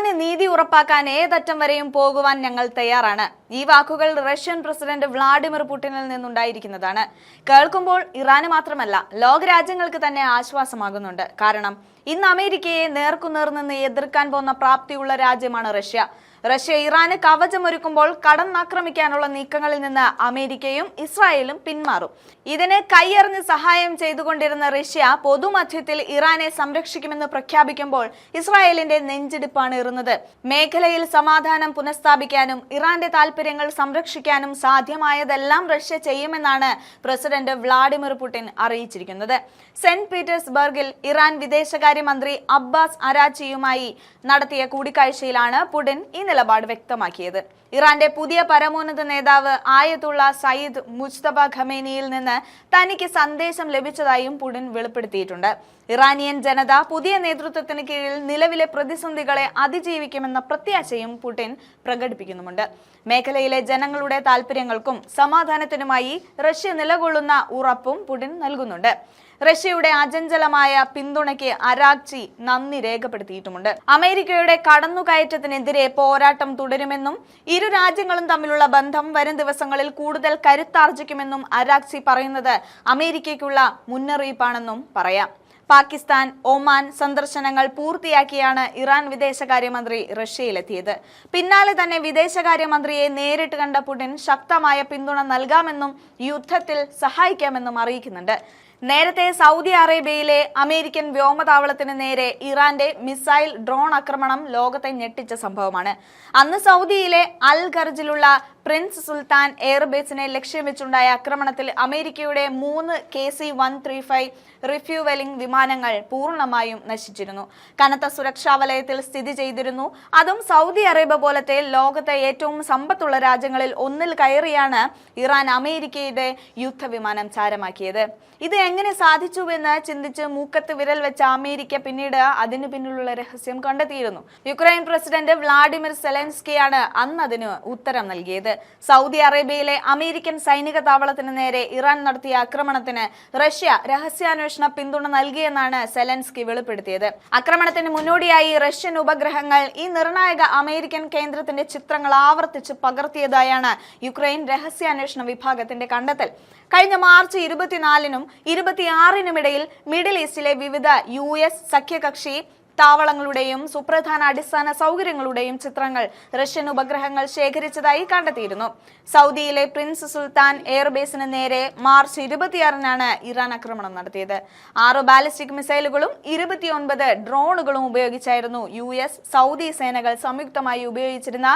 ഇറാന് നീതി ഉറപ്പാക്കാൻ ഏതറ്റം വരെയും പോകുവാൻ ഞങ്ങൾ തയ്യാറാണ്. ഈ വാക്കുകൾ റഷ്യൻ പ്രസിഡന്റ് വ്ളാഡിമിർ പുടിനിൽ നിന്നുണ്ടായിരിക്കുന്നതാണ്. കേൾക്കുമ്പോൾ ഇറാന് മാത്രമല്ല ലോകരാജ്യങ്ങൾക്ക് തന്നെ ആശ്വാസമാകുന്നുണ്ട്. കാരണം ഇന്ന് അമേരിക്കയെ നേർക്കുനേർ നിന്ന് എതിർക്കാൻ പോകുന്ന പ്രാപ്തിയുള്ള രാജ്യമാണ് റഷ്യ. റഷ്യ ഇറാന് കവചമൊരുക്കുമ്പോൾ കടന്നാക്രമിക്കാനുള്ള നീക്കങ്ങളിൽ നിന്ന് അമേരിക്കയും ഇസ്രായേലും പിന്മാറും. ഇതിന് കൈയെറിഞ്ഞ് സഹായം ചെയ്തുകൊണ്ടിരുന്ന റഷ്യ പൊതുമധ്യത്തിൽ ഇറാനെ സംരക്ഷിക്കുമെന്ന് പ്രഖ്യാപിക്കുമ്പോൾ ഇസ്രായേലിന്റെ നെഞ്ചിടിപ്പാണ് ഏറുന്നത്. മേഖലയിൽ സമാധാനം പുനഃസ്ഥാപിക്കാനും ഇറാന്റെ താൽപര്യങ്ങൾ സംരക്ഷിക്കാനും സാധ്യമായതെല്ലാം റഷ്യ ചെയ്യുമെന്നാണ് പ്രസിഡന്റ് വ്ളാഡിമിർ പുടിൻ അറിയിച്ചിരിക്കുന്നത്. സെന്റ് പീറ്റേഴ്സ്ബർഗിൽ ഇറാൻ വിദേശകാര്യമന്ത്രി അബ്ബാസ് അരാച്ചിയുമായി നടത്തിയ കൂടിക്കാഴ്ചയിലാണ് പുടിൻ ഈ നിലപാട് വ്യക്തമാക്കിയത്. ഇറാന്റെ പുതിയ പരമോന്നത നേതാവ് ആയതുള്ള സയ്യിദ് മുജ്തബ ഖമേനിയിൽ നിന്ന് തനിക്ക് സന്ദേശം ലഭിച്ചതായും പുടിൻ വെളിപ്പെടുത്തിയിട്ടുണ്ട്. ഇറാനിയൻ ജനത പുതിയ നേതൃത്വത്തിന് കീഴിൽ നിലവിലെ പ്രതിസന്ധികളെ അതിജീവിക്കുമെന്ന പ്രത്യാശയും പുടിൻ പ്രകടിപ്പിക്കുന്നുമുണ്ട്. മേഖലയിലെ ജനങ്ങളുടെ താൽപര്യങ്ങൾക്കും സമാധാനത്തിനുമായി റഷ്യ നിലകൊള്ളുന്ന ഉറപ്പും പുടിൻ നൽകുന്നുണ്ട്. റഷ്യയുടെ അചഞ്ചലമായ പിന്തുണയ്ക്ക് അരാക്ചി നന്ദി രേഖപ്പെടുത്തിയിട്ടുമുണ്ട്. അമേരിക്കയുടെ കടന്നുകയറ്റത്തിനെതിരെ പോരാട്ടം തുടരുമെന്നും ഇരു രാജ്യങ്ങളും തമ്മിലുള്ള ബന്ധം വരും ദിവസങ്ങളിൽ കൂടുതൽ കരുത്താർജിക്കുമെന്നും അരാക്ചി പറയുന്നത് അമേരിക്കയ്ക്കുള്ള മുന്നറിയിപ്പാണെന്നും പറയാം. പാകിസ്ഥാൻ, ഒമാൻ സന്ദർശനങ്ങൾ പൂർത്തിയാക്കിയാണ് ഇറാൻ വിദേശകാര്യമന്ത്രി റഷ്യയിലെത്തിയത്. പിന്നാലെ തന്നെ വിദേശകാര്യമന്ത്രിയെ നേരിട്ട് കണ്ട പുടിൻ ശക്തമായ പിന്തുണ നൽകാമെന്നും യുദ്ധത്തിൽ സഹായിക്കാമെന്നും അറിയിക്കുന്നുണ്ട്. നേരത്തെ സൗദി അറേബ്യയിലെ അമേരിക്കൻ വ്യോമതാവളത്തിന് നേരെ ഇറാന്റെ മിസൈൽ ഡ്രോൺ ആക്രമണം ലോകത്തെ ഞെട്ടിച്ച സംഭവമാണ്. അന്ന് സൗദിയിലെ അൽ ഖർജിലുള്ള പ്രിൻസ് സുൽത്താൻ എയർബേസിനെ ലക്ഷ്യം വെച്ചുണ്ടായ ആക്രമണത്തിൽ അമേരിക്കയുടെ 3 KC-135 റിഫ്യൂവലിംഗ് വിമാനങ്ങൾ പൂർണ്ണമായും നശിച്ചിരുന്നു. കനത്ത സുരക്ഷാ വലയത്തിൽ സ്ഥിതി ചെയ്തിരുന്നു. അതും സൗദി അറേബ്യ പോലത്തെ ലോകത്തെ ഏറ്റവും സമ്പത്തുള്ള രാജ്യങ്ങളിൽ ഒന്നിൽ കയറിയാണ് ഇറാൻ അമേരിക്കയുടെ യുദ്ധവിമാനം ചാരമാക്കിയത്. ഇത് എങ്ങനെ സാധിച്ചുവെന്ന് ചിന്തിച്ച് മൂക്കത്ത് വിരൽ വെച്ച അമേരിക്ക പിന്നീട് അതിനു പിന്നിലുള്ള രഹസ്യം കണ്ടെത്തിയിരുന്നു. യുക്രൈൻ പ്രസിഡന്റ് വ്ളാഡിമിർ സെലൻസ്കിയാണ് അന്ന് അതിന് ഉത്തരം നൽകിയത്. സൗദി അറേബ്യയിലെ അമേരിക്കൻ സൈനിക താവളത്തിന് നേരെ ഇറാൻ നടത്തിയ ആക്രമണത്തിന് റഷ്യ രഹസ്യാന്വേഷണ പിന്തുണ നൽകിയെന്നാണ് സെലൻസ്കി വെളിപ്പെടുത്തിയത്. ആക്രമണത്തിന് മുന്നോടിയായി റഷ്യൻ ഉപഗ്രഹങ്ങൾ ഈ നിർണായക അമേരിക്കൻ കേന്ദ്രത്തിന്റെ ചിത്രങ്ങൾ ആവർത്തിച്ച് പകർത്തിയതായാണ് യുക്രൈൻ രഹസ്യാന്വേഷണ വിഭാഗത്തിന്റെ കണ്ടെത്തൽ. കഴിഞ്ഞ മാർച്ച് 24-നും 26-നും ഇടയിൽ മിഡിൽ ഈസ്റ്റിലെ വിവിധ US സഖ്യകക്ഷി താവളങ്ങളുടെയും സുപ്രധാന അടിസ്ഥാന സൗകര്യങ്ങളുടെയും ചിത്രങ്ങൾ റഷ്യൻ ഉപഗ്രഹങ്ങൾ ശേഖരിച്ചതായി കണ്ടെത്തിയിരുന്നു. സൗദിയിലെ പ്രിൻസ് സുൽത്താൻ എയർബേസിന് നേരെ മാർച്ച് 26-നാണ് ഇറാൻ ആക്രമണം നടത്തിയത്. 6 ബാലിസ്റ്റിക് മിസൈലുകളും 29 ഡ്രോണുകളും ഉപയോഗിച്ചായിരുന്നു US സൗദി സേനകൾ സംയുക്തമായി ഉപയോഗിച്ചിരുന്ന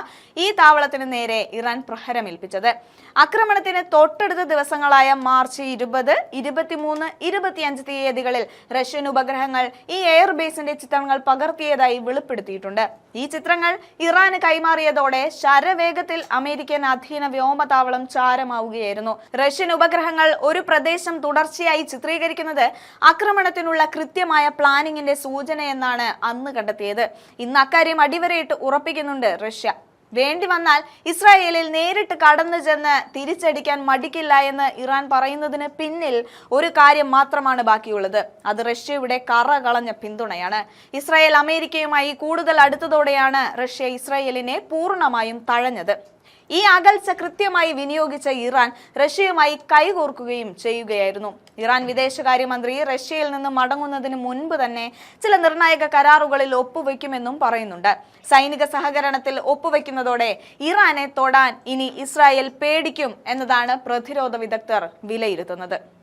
ഈ താവളത്തിന് നേരെ ഇറാൻ പ്രഹരമേൽപ്പിച്ചത്. ആക്രമണത്തിന് തൊട്ടടുത്ത ദിവസങ്ങളായ മാർച്ച് 20, 23, 25 തീയതികളിൽ റഷ്യൻ ഉപഗ്രഹങ്ങൾ ഈ എയർബേസിന്റെ ചിത്രങ്ങൾ പകർത്തിയതായി വെളിപ്പെടുത്തിയിട്ടുണ്ട്. ഈ ചിത്രങ്ങൾ ഇറാന് കൈമാറിയതോടെ ശരവേഗത്തിൽ അമേരിക്കൻ അധീന വ്യോമതാവളം ചാരമാവുകയായിരുന്നു. റഷ്യൻ ഉപഗ്രഹങ്ങൾ ഒരു പ്രദേശം തുടർച്ചയായി ചിത്രീകരിക്കുന്നത് ആക്രമണത്തിനുള്ള കൃത്യമായ പ്ലാനിങ്ങിന്റെ സൂചനയെന്നാണ് അന്ന് കണ്ടെത്തിയത്. ഇന്ന് അക്കാര്യം അടിവരയിട്ട് ഉറപ്പിക്കുന്നുണ്ട് റഷ്യ. വേണ്ടി വന്നാൽ ഇസ്രായേലിൽ നേരിട്ട് കടന്നു ചെന്ന് തിരിച്ചടിക്കാൻ മടിക്കില്ല എന്ന് ഇറാൻ പറയുന്നതിന് പിന്നിൽ ഒരു കാര്യം മാത്രമാണ് ബാക്കിയുള്ളത്. അത് റഷ്യയുടെ കറകളഞ്ഞ പിന്തുണയാണ്. ഇസ്രായേൽ അമേരിക്കയുമായി കൂടുതൽ അടുത്തതോടെയാണ് റഷ്യ ഇസ്രായേലിനെ പൂർണ്ണമായും തഴഞ്ഞത്. ഈ അകൽച്ച കൃത്യമായി വിനിയോഗിച്ച ഇറാൻ റഷ്യയുമായി കൈകോർക്കുകയും ചെയ്യുകയായിരുന്നു. ഇറാൻ വിദേശകാര്യമന്ത്രി റഷ്യയിൽ നിന്ന് മടങ്ങുന്നതിന് മുൻപ് തന്നെ ചില നിർണായക കരാറുകളിൽ ഒപ്പുവെക്കുമെന്നും പറയുന്നുണ്ട്. സൈനിക സഹകരണത്തിൽ ഒപ്പുവെക്കുന്നതോടെ ഇറാനെ തൊടാൻ ഇനി ഇസ്രായേൽ പേടിക്കും എന്നതാണ് പ്രതിരോധ വിദഗ്ധർ വിലയിരുത്തുന്നത്.